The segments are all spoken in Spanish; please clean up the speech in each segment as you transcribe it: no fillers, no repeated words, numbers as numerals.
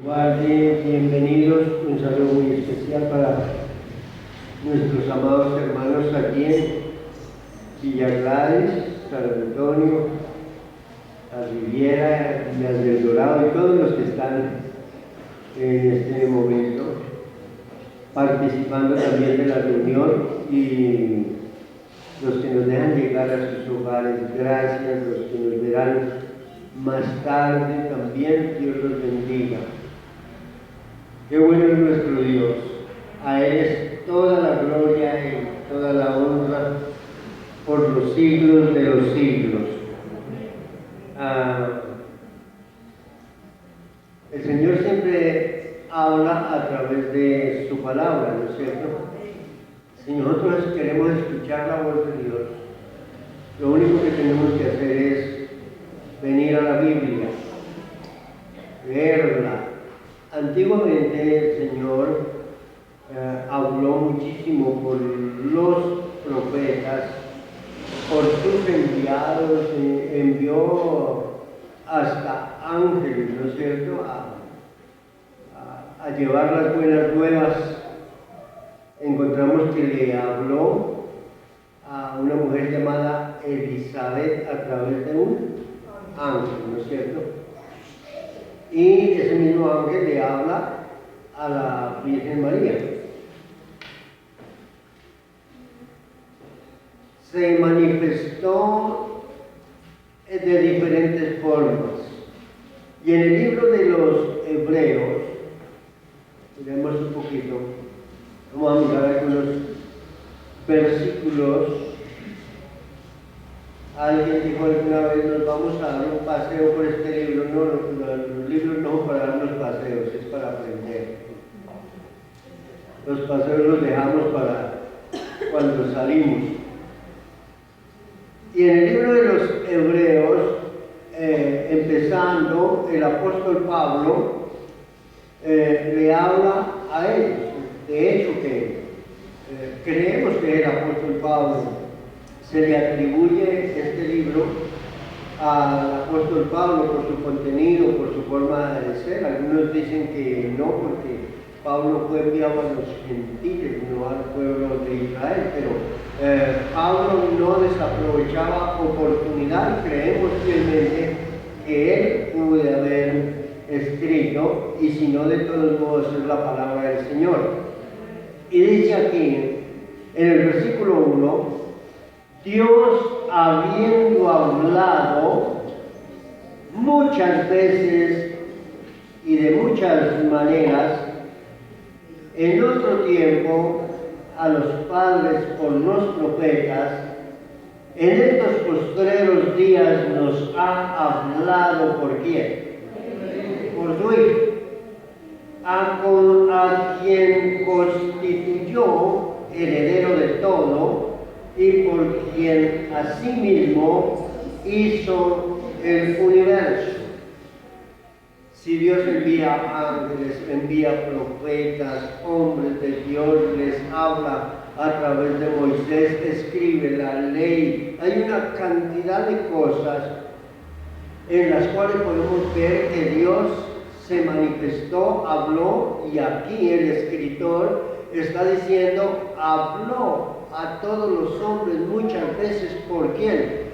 Guarde, bienvenidos, un saludo muy especial para nuestros amados hermanos aquí en Villa Gladys, San Antonio, la Riviera, Villas del Dorado y todos los que están en este momento participando también de la reunión y los que nos dejan llegar a sus hogares, gracias, los que nos verán más tarde también, Dios los bendiga. Qué bueno es nuestro Dios, a Él es toda la gloria y toda la honra por los siglos de los siglos. El Señor siempre habla a través de su palabra, ¿no es cierto? Si nosotros queremos escuchar la voz de Dios, lo único que tenemos que hacer es venir a la Biblia, leerla. Antiguamente el Señor habló muchísimo por los profetas, por sus enviados, envió hasta ángeles, ¿no es cierto?, a llevar las buenas nuevas. Encontramos que le habló a una mujer llamada Elizabeth a través de un ángel, ¿no es cierto? Y ese mismo ángel le habla a la Virgen María. Se manifestó de diferentes formas. Y en el libro de los Hebreos, miremos un poquito, vamos a mirar algunos versículos. Alguien dijo alguna vez, nos vamos a dar un paseo por este libro. No, los libros no son para darnos paseos, es para aprender. Los paseos los dejamos para cuando salimos. Y en el libro de los Hebreos, empezando, el apóstol Pablo le habla a ellos. De hecho, que creemos que el apóstol Pablo se le atribuye este libro al apóstol Pablo por su contenido, por su forma de ser. Algunos dicen que no, porque Pablo fue enviado a los gentiles, no al pueblo de Israel, pero Pablo no desaprovechaba oportunidad. Creemos fielmente que él pudo haber escrito, y si no, de todos modos es la palabra del Señor. Y dice aquí, en el versículo 1, Dios, habiendo hablado muchas veces y de muchas maneras en otro tiempo a los padres por los profetas, en estos postreros días nos ha hablado ¿por quién? Por su Hijo, a quien constituyó heredero de todo y por quien asimismo hizo el universo. Si Dios envía ángeles, envía profetas, hombres de Dios, les habla a través de Moisés, escribe la ley. Hay una cantidad de cosas en las cuales podemos ver que Dios se manifestó, habló, y aquí el escritor está diciendo, habló a todos los hombres muchas veces. ¿Por quién?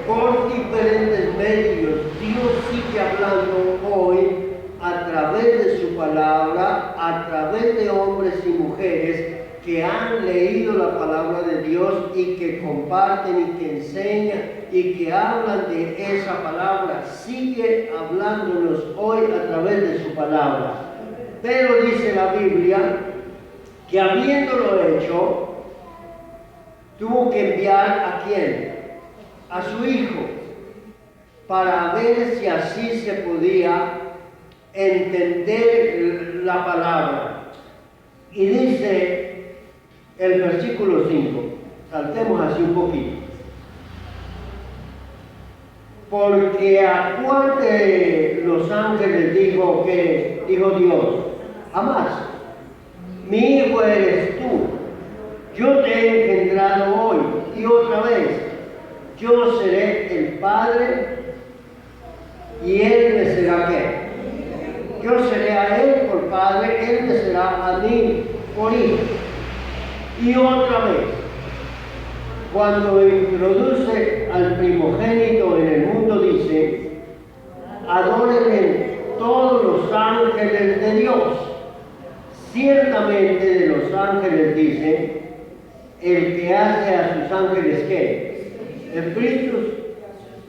Por diferentes medios. Dios sigue hablando hoy a través de su palabra, a través de hombres y mujeres que han leído la palabra de Dios y que comparten y que enseñan y que hablan de esa palabra. Sigue hablándonos hoy a través de su palabra. Pero dice la Biblia que habiéndolo hecho, tuvo que enviar ¿a quién? A su Hijo, para ver si así se podía entender la palabra. Y dice el versículo 5, saltemos así un poquito. Porque a cuál de los ángeles dijo Dios, jamás. Mi hijo eres tú, yo te he engendrado hoy. Y otra vez, yo seré el Padre y él me será Yo seré a él por padre, él me será a mí por hijo. Y otra vez, cuando introduce al primogénito en el mundo, dice: adórenle todos los ángeles de Dios. Ciertamente de los ángeles dice: el que hace a sus ángeles ¿qué? Espíritus,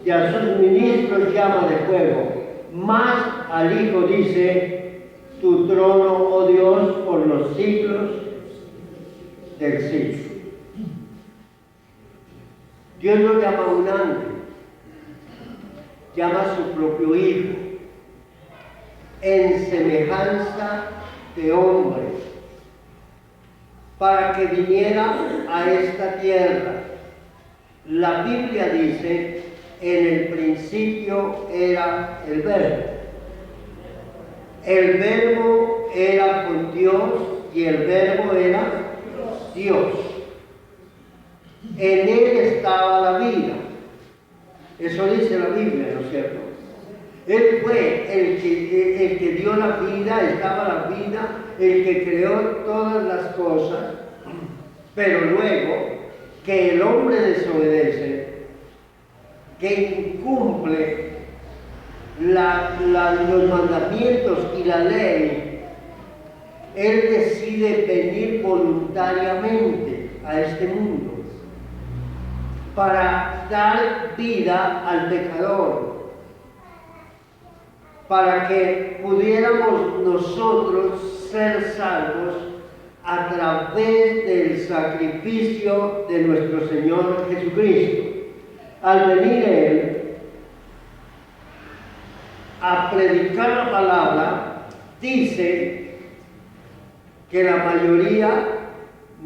y a sus ministros llama de fuego. Más al Hijo dice: tu trono, oh Dios, por los siglos del siglo. Dios no llama a un ángel, llama a su propio Hijo, en semejanza de hombre, para que viniera a esta tierra. La Biblia dice: en el principio era el Verbo. El Verbo era con Dios y el Verbo era Dios. En él estaba la vida. Eso dice la Biblia, ¿no es cierto? Él fue el que dio la vida, estaba la vida, el que creó todas las cosas, pero luego que el hombre desobedece, que incumple los mandamientos y la ley, él decide venir voluntariamente a este mundo para dar vida al pecador, para que pudiéramos nosotros ser salvos a través del sacrificio de nuestro Señor Jesucristo. Al venir Él a predicar la palabra, dice que la mayoría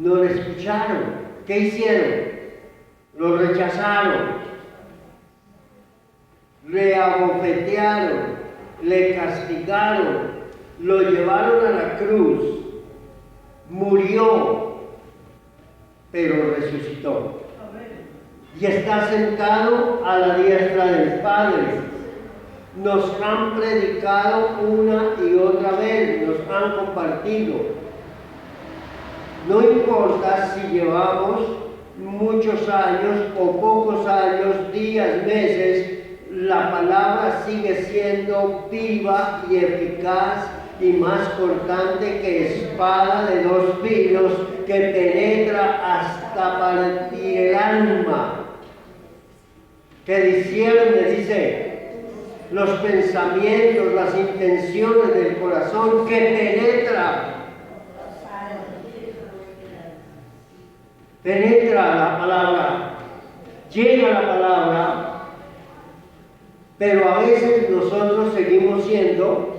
no le escucharon. ¿Qué hicieron? Lo rechazaron, le abofetearon, le castigaron, lo llevaron a la cruz, murió, pero resucitó. Y está sentado a la diestra del Padre. Nos han predicado una y otra vez, nos han compartido. No importa si llevamos muchos años o pocos años, días, meses, la palabra sigue siendo viva y eficaz y más cortante que espada de dos filos, que penetra hasta partir el alma, que discierne, dice, los pensamientos, las intenciones del corazón, que penetra la palabra, llega la palabra, pero a veces nosotros seguimos siendo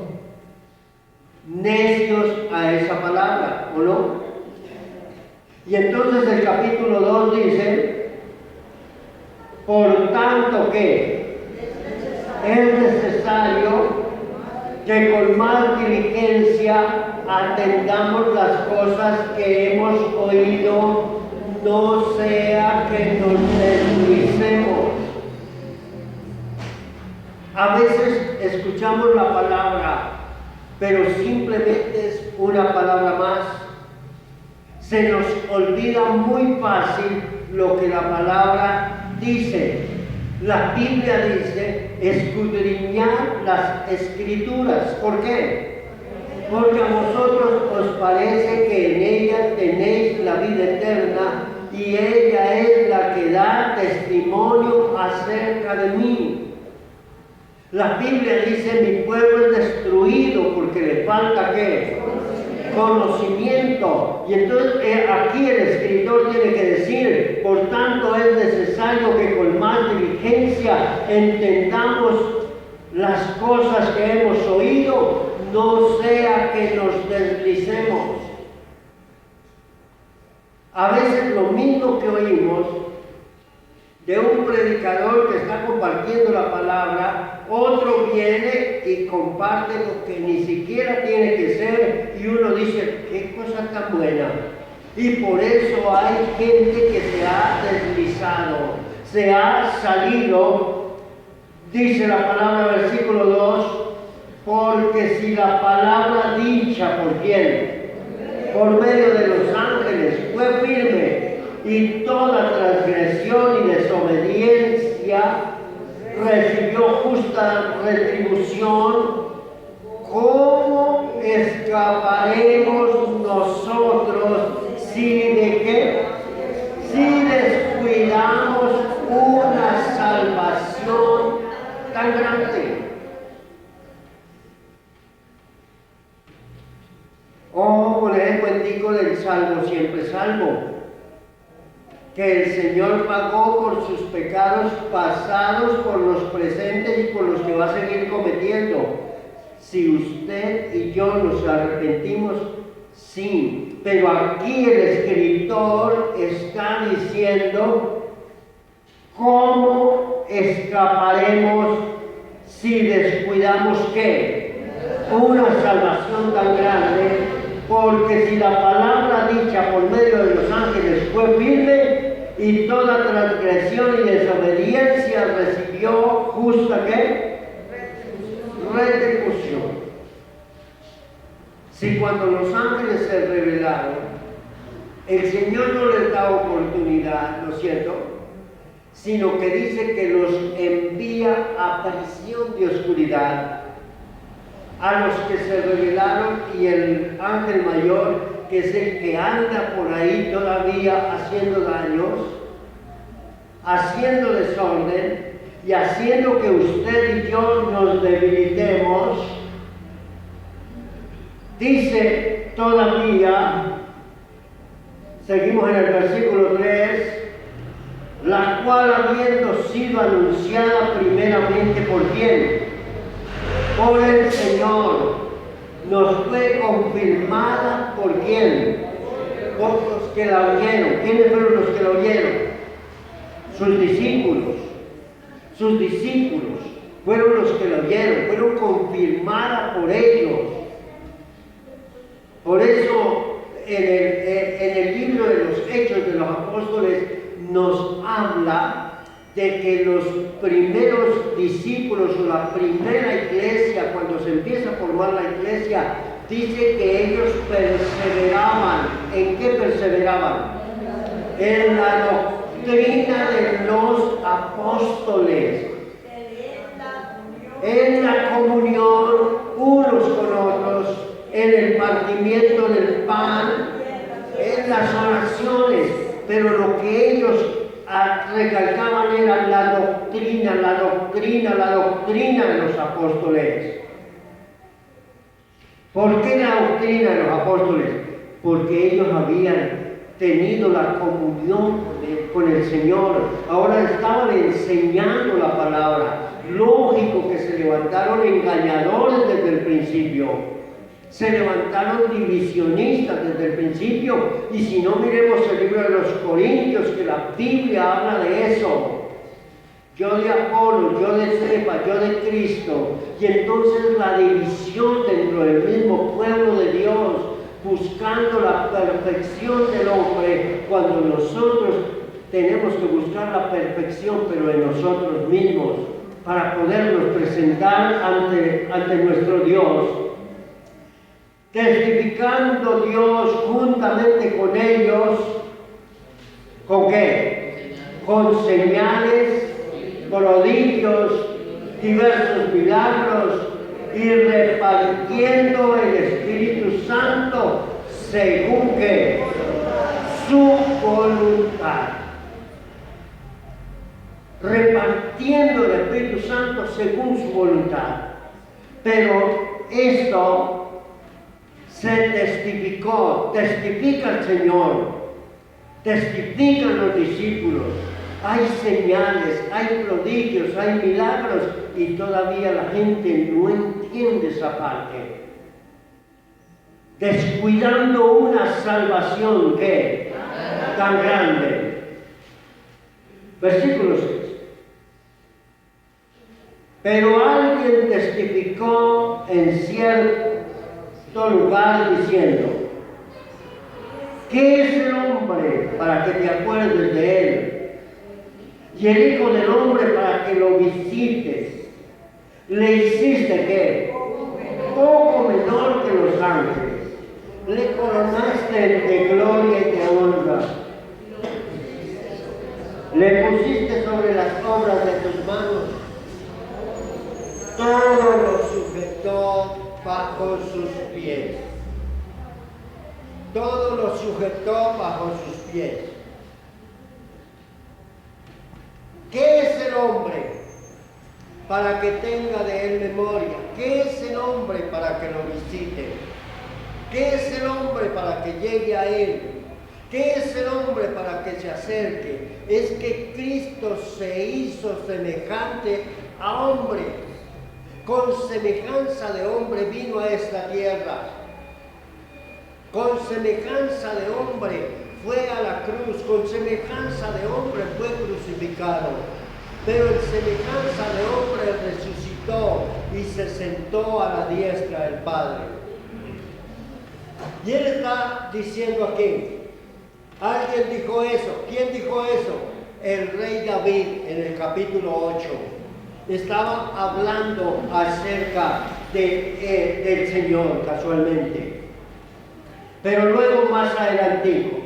necios a esa palabra, ¿o no? Y entonces el capítulo 2 dice: por tanto que es necesario que con más diligencia atendamos las cosas que hemos oído, no sea que nos deslicemos. A veces escuchamos la palabra, pero simplemente es una palabra más. Se nos olvida muy fácil lo que la palabra dice. La Biblia dice: escudriñad las Escrituras. ¿Por qué? Porque a vosotros os parece que en ellas tenéis la vida eterna, y ella es la que da testimonio acerca de mí. La Biblia dice: mi pueblo es destruido porque le falta ¿qué? Conocimiento. Y entonces aquí el escritor tiene que decir: por tanto es necesario que con más diligencia entendamos las cosas que hemos oído, no sea que nos deslicemos. A veces lo mismo que oímos de un predicador que está compartiendo la palabra, otro viene y comparte lo que ni siquiera tiene que ser, y uno dice: qué cosa tan buena. Y por eso hay gente que se ha deslizado, se ha salido. Dice la palabra, versículo 2, Porque si la palabra dicha por quién, por medio de los ángeles, fue firme, y toda transgresión y desobediencia recibió justa retribución, ¿cómo escaparemos nosotros si de qué? Si descuidamos una salvación tan grande. Ojo con el cuentico del salvo siempre salvo, que el Señor pagó por sus pecados pasados, por los presentes y por los que va a seguir cometiendo. Si usted y yo nos arrepentimos, sí, pero aquí el escritor está diciendo cómo escaparemos si descuidamos ¿qué? Una salvación tan grande, porque si la palabra dicha por medio de los ángeles fue firme, y toda transgresión y desobediencia recibió justa ¿qué? Retribución. Si cuando los ángeles se rebelaron, el Señor no les da oportunidad, ¿no es cierto?, sino que dice que los envía a prisión de oscuridad a los que se rebelaron, y el ángel mayor, que es el que anda por ahí todavía haciendo daños, haciendo desorden y haciendo que usted y yo nos debilitemos, dice todavía, seguimos en el versículo 3, la cual habiendo sido anunciada primeramente por quién, por el Señor, nos fue confirmada por quién, por los que la oyeron. ¿Quiénes fueron los que la oyeron? Sus discípulos. Sus discípulos fueron los que la oyeron, fueron confirmadas por ellos. Por eso en el libro de los Hechos de los Apóstoles nos habla de que los primeros discípulos o la primera iglesia, cuando se empieza a formar la iglesia, dice que ellos perseveraban. ¿En qué perseveraban? En la doctrina de los apóstoles, en la comunión unos con otros, en el partimiento del pan, en las oraciones, pero lo que ellos recalcaban era la doctrina de los apóstoles. ¿Por qué la doctrina de los apóstoles? Porque ellos habían tenido la comunión con el Señor, ahora estaban enseñando la palabra. Lógico que se levantaron engañadores desde el principio. Se levantaron divisionistas desde el principio, y si no, miremos el libro de los Corintios, que la Biblia habla de eso. Yo de Apolo, yo de Cefa, yo de Cristo, y entonces la división dentro del mismo pueblo de Dios, buscando la perfección del hombre, cuando nosotros tenemos que buscar la perfección, pero en nosotros mismos, para podernos presentar ante nuestro Dios. Testificando Dios juntamente con ellos, ¿con qué? Con señales, prodigios, diversos milagros, y repartiendo el Espíritu Santo según que su voluntad. Repartiendo el Espíritu Santo según su voluntad. Pero esto se testificó, testifica el Señor, testifican los discípulos, hay señales, hay prodigios, hay milagros, y todavía la gente no entiende esa parte. Descuidando una salvación que tan grande. Versículo 6. Pero alguien testificó en cierto lugar diciendo: ¿qué es el hombre para que te acuerdes de él? Y el Hijo del Hombre para que lo visites. ¿Le hiciste qué? le coronaste de gloria y de honra. Le pusiste sobre las obras de tus manos. Todo lo sujetó bajo sus pies. Todo lo sujetó bajo sus pies. ¿Qué es el hombre para que tenga de él memoria? ¿Qué es el hombre para que lo visite? ¿Qué es el hombre para que llegue a él? ¿Qué es el hombre para que se acerque? Es que Cristo se hizo semejante a hombre. Con semejanza de hombre vino a esta tierra. Con semejanza de hombre fue a la cruz. Con semejanza de hombre fue crucificado. Pero en semejanza de hombre resucitó y se sentó a la diestra del Padre. Y él está diciendo aquí, alguien dijo eso. ¿Quién dijo eso? El rey David en el capítulo 8. Estaba hablando acerca del Señor casualmente. Pero luego más adelantico,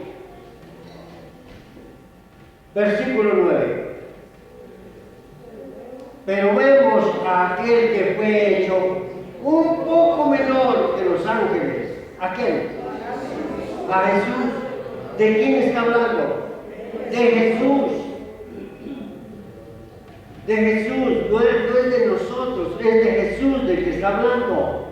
versículo 9. Pero vemos a aquel que fue hecho un poco menor que los ángeles. ¿A quién? A Jesús. ¿De quién está hablando? De Jesús. De Jesús, no es de nosotros, es de Jesús del que está hablando.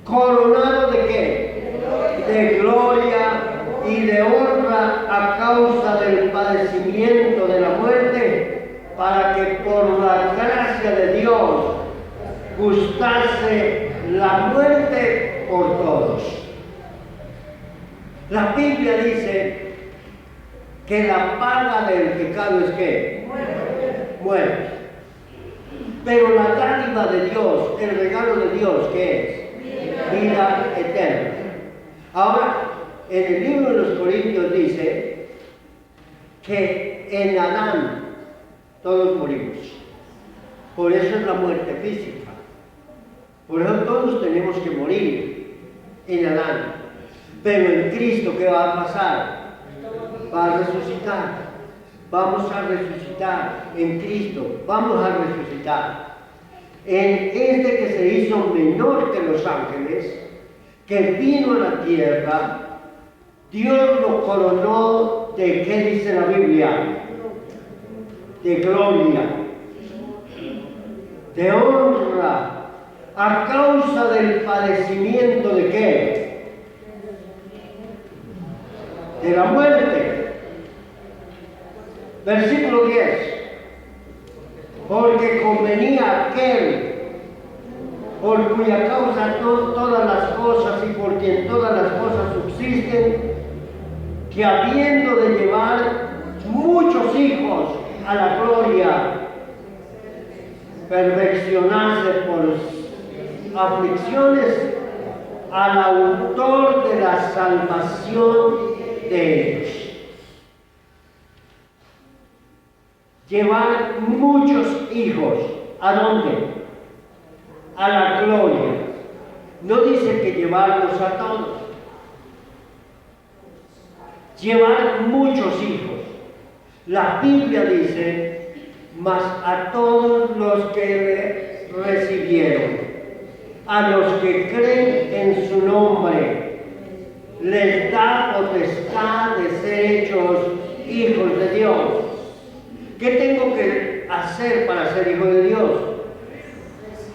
¿Coronado de qué? De gloria y de honra a causa del padecimiento de la muerte, para que por la gracia de Dios gustase la muerte por todos. La Biblia dice que la paga del pecado es ¿qué? Muerte. Pero la dádiva de Dios, el regalo de Dios, ¿qué es? Vida eterna. Ahora, en el libro de los Corintios dice que en Adán todos morimos. Por eso es la muerte física. Por eso todos tenemos que morir en Adán. Pero en Cristo, ¿qué va a pasar? Va a resucitar. Vamos a resucitar en Cristo. Vamos a resucitar. En este que se hizo menor que los ángeles, que vino a la tierra, Dios lo coronó de, ¿qué dice la Biblia? De gloria, de honra, a causa del padecimiento de ¿qué? De la muerte. Versículo 10. Porque convenía aquel por cuya causa todas las cosas y por quien todas las cosas subsisten, que habiendo de llevar muchos hijos a la gloria, perfeccionarse por aflicciones al autor de la salvación de ellos. Llevar muchos hijos, ¿a dónde? A la gloria. No dice que llevarlos a todos. Llevar muchos hijos. La Biblia dice, mas a todos los que le recibieron, a los que creen en su nombre, les da potestad de ser hechos hijos de Dios. ¿Qué tengo que hacer para ser hijo de Dios?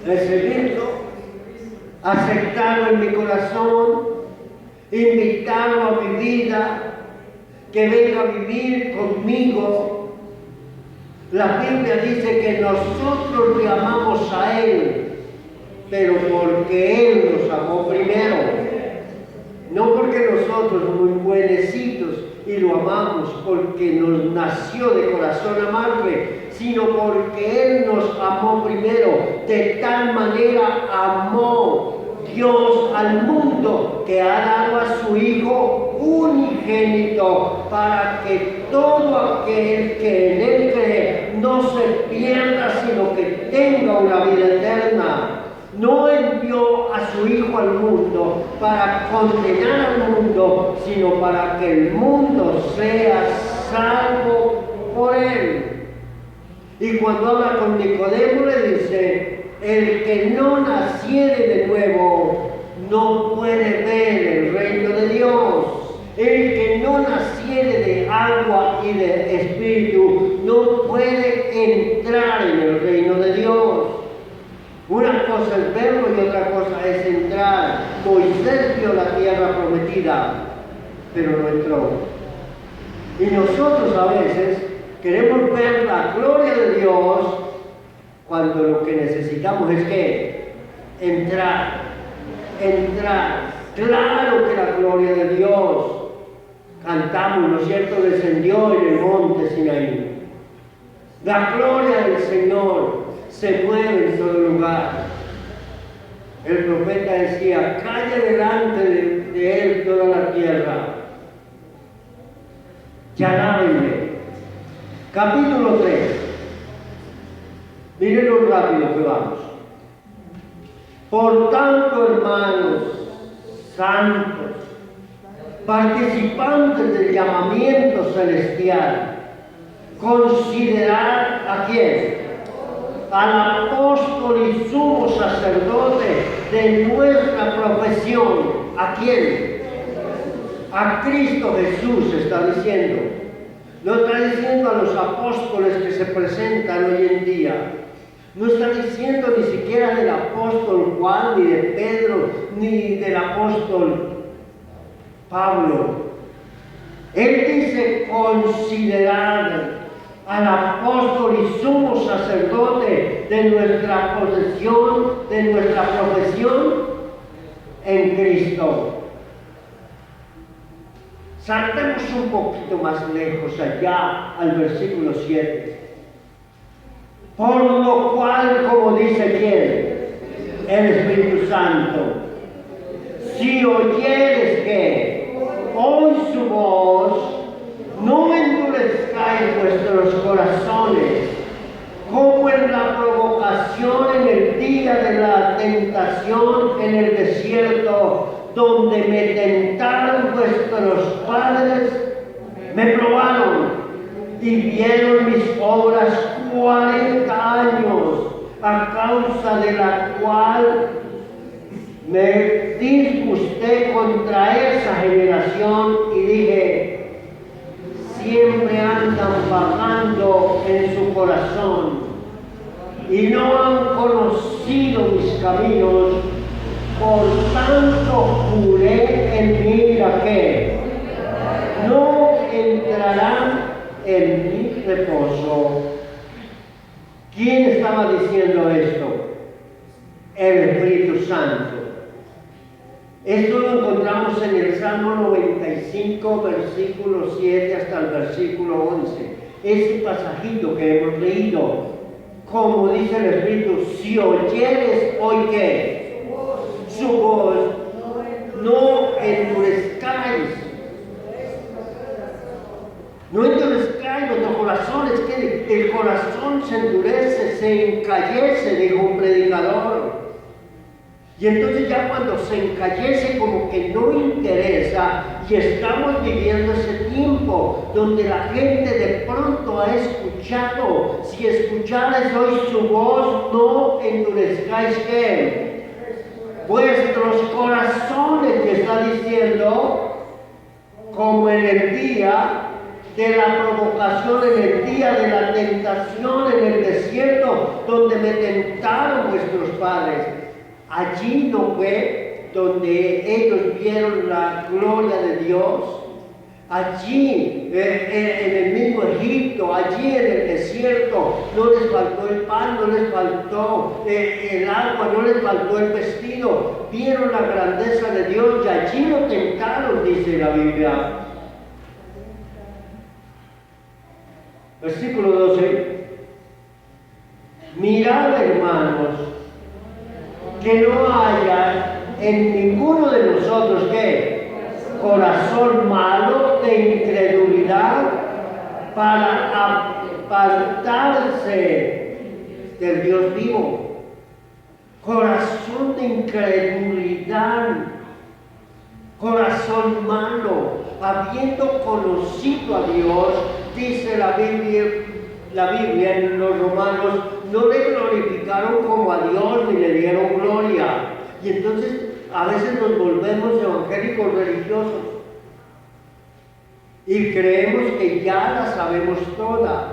Recibirlo, aceptarlo en mi corazón, invitarlo a mi vida, que venga a vivir conmigo. La Biblia dice que nosotros le amamos a Él, pero porque Él nos amó primero. No porque nosotros muy buenecitos y lo amamos porque nos nació de corazón amarle, sino porque Él nos amó primero. De tal manera amó Dios al mundo que ha dado a su Hijo unigénito, para que todo aquel que en Él cree no se pierda, sino que tenga una vida eterna. No envió a su Hijo venido al mundo para condenar al mundo, sino para que el mundo sea salvo por él. Y cuando habla con Nicodemo le dice, el que no naciere de nuevo no puede ver el reino de Dios. El que no naciere de agua y de espíritu no puede entrar en el reino de Dios. Una cosa es verlo y otra cosa es entrar. Moisés vio la tierra prometida, pero no entró. Y nosotros a veces queremos ver la gloria de Dios cuando lo que necesitamos es que entrar. Claro que la gloria de Dios, cantamos, ¿no es cierto?, descendió en el monte Sinaí. La gloria del Señor se mueve en todo lugar. El profeta decía, calle delante de él toda la tierra. Y alábenle. Capítulo 3. Miren lo rápido que vamos. Por tanto, hermanos santos, participantes del llamamiento celestial, considerad a quién, al apóstol y sumo sacerdote de nuestra profesión. ¿A quién? A Cristo Jesús está diciendo. No está diciendo a los apóstoles que se presentan hoy en día. No está diciendo ni siquiera del apóstol Juan, ni de Pedro, ni del apóstol Pablo. Él dice considerar al apóstol y sumo sacerdote de nuestra posesión, de nuestra profesión en Cristo. Saltemos un poquito más lejos, allá al versículo 7. Por lo cual, como dice quién, el Espíritu Santo, si oyeres que oí su voz, no endurezcáis vuestros corazones, como en la provocación en el día de la tentación en el desierto, donde me tentaron vuestros padres, me probaron y vieron mis obras 40 años, a causa de la cual me disgusté contra esa generación y dije, siempre andan vagando en su corazón y no han conocido mis caminos, por tanto juré en mi ira que no entrarán en mi reposo. ¿Quién estaba diciendo esto? El Espíritu Santo. Esto lo encontramos en el Salmo 95, versículo 7 hasta el versículo 11. Ese pasajito que hemos leído, como dice el Espíritu, si oyeres hoy ¿qué? Su voz, no endurezcáis. No endurezcáis vuestros corazones, que el corazón se endurece, se encallece, dijo un predicador. Y entonces ya cuando se encallece como que no interesa, y estamos viviendo ese tiempo donde la gente de pronto ha escuchado, si escuchares hoy su voz, no endurezcáis ¿qué? Vuestros corazones, que está diciendo, como en el día de la provocación, en el día de la tentación en el desierto, donde me tentaron vuestros padres. Allí no fue donde ellos vieron la gloria de Dios. Allí, en el mismo Egipto, allí en el desierto, no les faltó el pan, no les faltó el agua, no les faltó el vestido. Vieron la grandeza de Dios y allí lo tentaron, dice la Biblia. Versículo 12. Mirad, hermanos, que no haya en ninguno de nosotros ¿qué? Corazón malo de incredulidad para apartarse del Dios vivo. Corazón de humildad, corazón malo, habiendo conocido a Dios, dice la Biblia en los Romanos, no le glorificaron como a Dios ni le dieron gloria. Y entonces a veces nos volvemos evangélicos religiosos y creemos que ya la sabemos toda.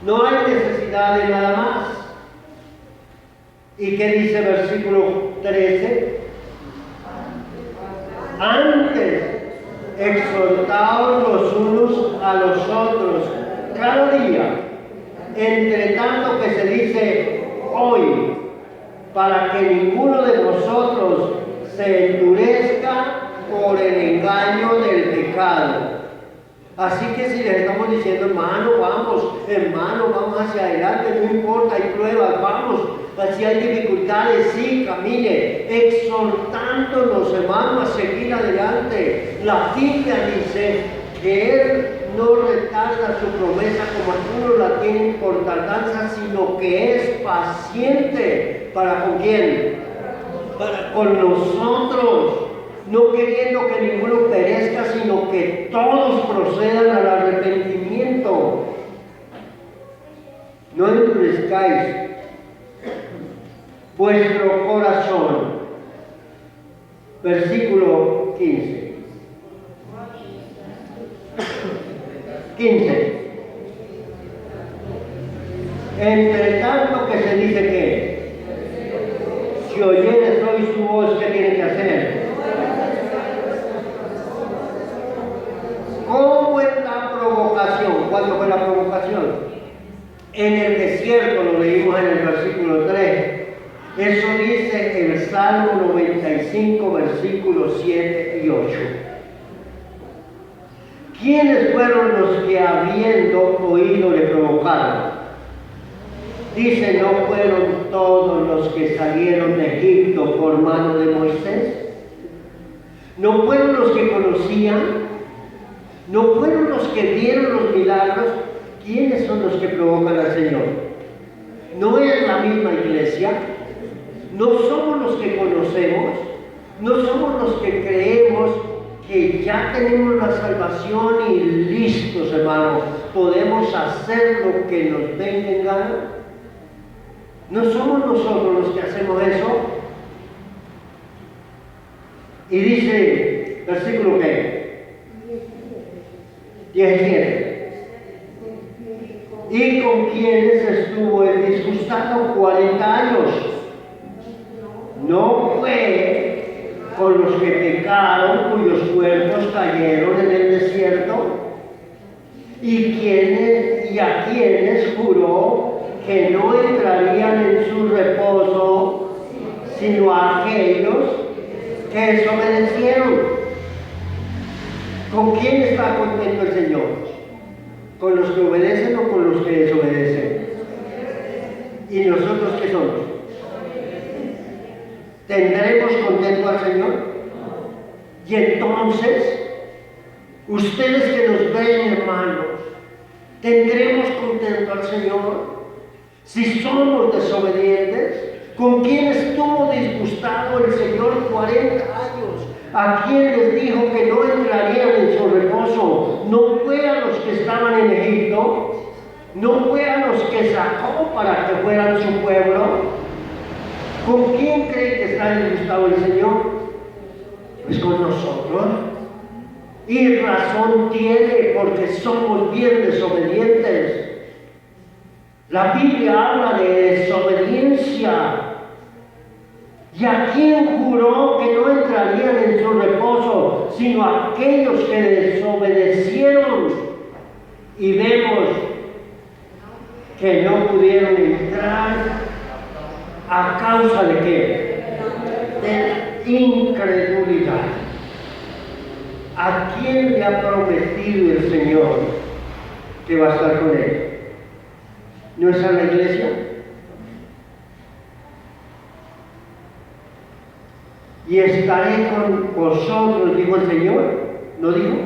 No hay necesidad de nada más. ¿Y qué dice versículo 13? Antes, exhortaos los unos a los otros cada día, entre tanto que se dice hoy, para que ninguno de vosotros se endurezca por el engaño del pecado. Así que si le estamos diciendo, hermano, vamos hacia adelante, no importa, hay pruebas, vamos, si hay dificultades, sí, camine, exhortándonos, hermanos, a seguir adelante. La Biblia dice que Él no retarda su promesa como algunos la tienen por tardanza, sino que es paciente. ¿Para con quién? Para con nosotros. No queriendo que ninguno perezca, sino que todos procedan al arrepentimiento. No endurezcáis vuestro corazón. Versículo 15. 15. Entre tanto que se dice que si oyeres hoy su voz, ¿qué tienen que hacer? ¿Cómo es la provocación? ¿Cuándo fue la provocación? En el desierto, lo leímos en el versículo 3. Eso dice el Salmo 95, versículos 7 y 8. ¿Quiénes fueron los que habiendo oído le provocaron? Dice, ¿no fueron todos los que salieron de Egipto por mano de Moisés? ¿No fueron los que conocían? ¿No fueron los que vieron los milagros? ¿Quiénes son los que provocan al Señor? ¿No es la misma iglesia? ¿No somos los que conocemos? ¿No somos los que creemos que ya tenemos la salvación y listos, hermanos? ¿Podemos hacer lo que nos venga en gana? ¿No somos nosotros los que hacemos eso? Y dice, versículo ¿qué? 17. ¿Y con quienes estuvo el disgustado 40 años? No fue con los que pecaron, cuyos cuerpos cayeron en el desierto, y a quienes juró que no entrarían en su reposo, sino a aquellos que desobedecieron. ¿Con quién está contento el Señor? ¿Con los que obedecen o con los que desobedecen? ¿Y nosotros qué somos? ¿Tendremos contento al Señor? Y entonces, ustedes que nos ven, hermanos, ¿tendremos contento al Señor? Si somos desobedientes, ¿con quién estuvo disgustado el Señor 40 años? ¿A quién les dijo que no entrarían en su reposo? ¿No fue a los que estaban en Egipto? ¿No fue a los que sacó para que fueran su pueblo? ¿Con quién cree que está disgustado el Señor? Pues con nosotros. Y razón tiene, porque somos bien desobedientes. La Biblia habla de desobediencia. ¿Y a quién juró que no entrarían en su reposo, sino a aquellos que desobedecieron? Y vemos que no pudieron entrar a causa de ¿qué? De incredulidad. ¿A quién le ha prometido el Señor que va a estar con él? ¿No es a la iglesia? Y estaré con vosotros, dijo el Señor, ¿no dijo?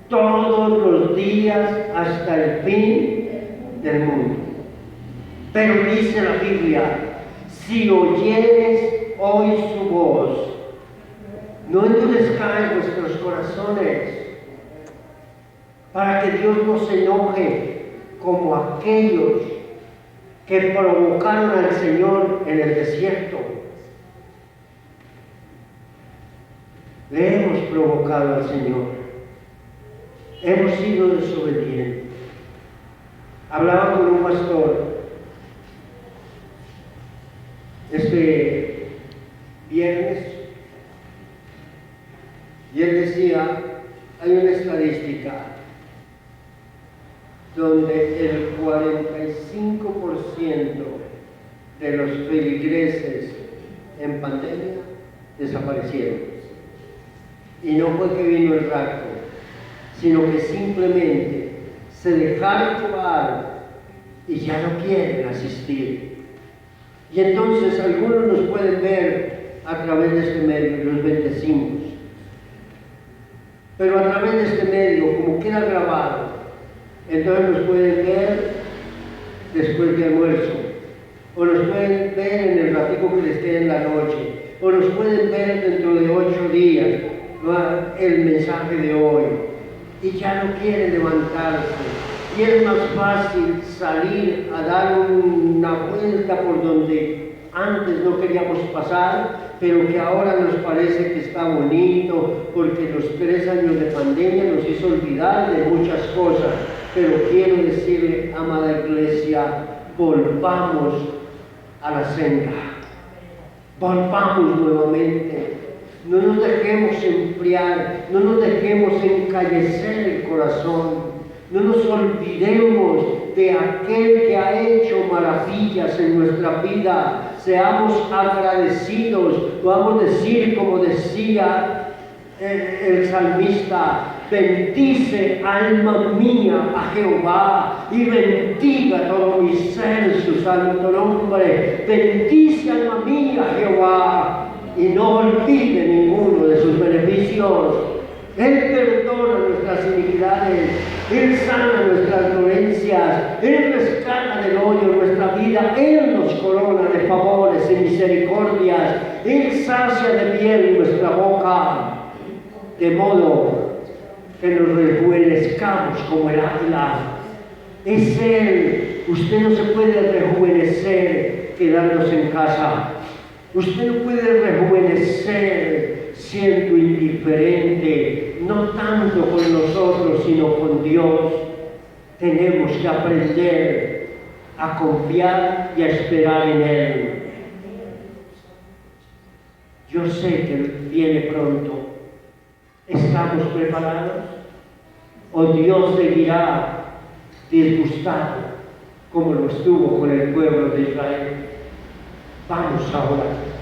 Todos los días hasta el fin del mundo. Pero dice la Biblia, si oyeres hoy su voz, no endurezcáis vuestros corazones, para que Dios no se enoje como aquellos que provocaron al Señor en el desierto. Le hemos provocado al Señor, hemos sido desobedientes. Hablaba con un pastor este viernes y él decía, hay una estadística donde el 45% de los feligreses en pandemia desaparecieron. Y no fue que vino el rapto, sino que simplemente se dejaron llevar y ya no quieren asistir. Y entonces algunos nos pueden ver a través de este medio y los bendecimos. Pero a través de este medio, como queda grabado, entonces nos pueden ver después de almuerzo, o nos pueden ver en el ratico que les quede en la noche, o nos pueden ver dentro de 8 días, el mensaje de hoy, y ya no quieren levantarse. Y es más fácil salir a dar una vuelta por donde antes no queríamos pasar, pero que ahora nos parece que está bonito, porque los 3 años de pandemia nos hizo olvidar de muchas cosas. Pero quiero decirle, amada iglesia, volvamos a la senda, volvamos nuevamente. No nos dejemos enfriar, no nos dejemos encallecer el corazón. No nos olvidemos de aquel que ha hecho maravillas en nuestra vida. Seamos agradecidos. Podamos decir, como decía el salmista, bendice alma mía a Jehová y bendiga todo mi ser su santo nombre. Bendice alma mía a Jehová y no olvide ninguno de sus beneficios. Él perdona nuestras iniquidades, Él sana nuestras dolencias, Él rescata del hoyo nuestra vida, Él nos corona de favores y misericordias, Él sacia de miel nuestra boca, de modo que nos rejuvenezcamos como el águila. Es Él. Usted no se puede rejuvenecer quedándose en casa. Usted no puede rejuvenecer siendo indiferente, no tanto con nosotros, sino con Dios. Tenemos que aprender a confiar y a esperar en Él. Yo sé que Él viene pronto. ¿Estamos preparados? ¿O Dios seguirá disgustado como lo estuvo con el pueblo de Israel? Vamos ahora.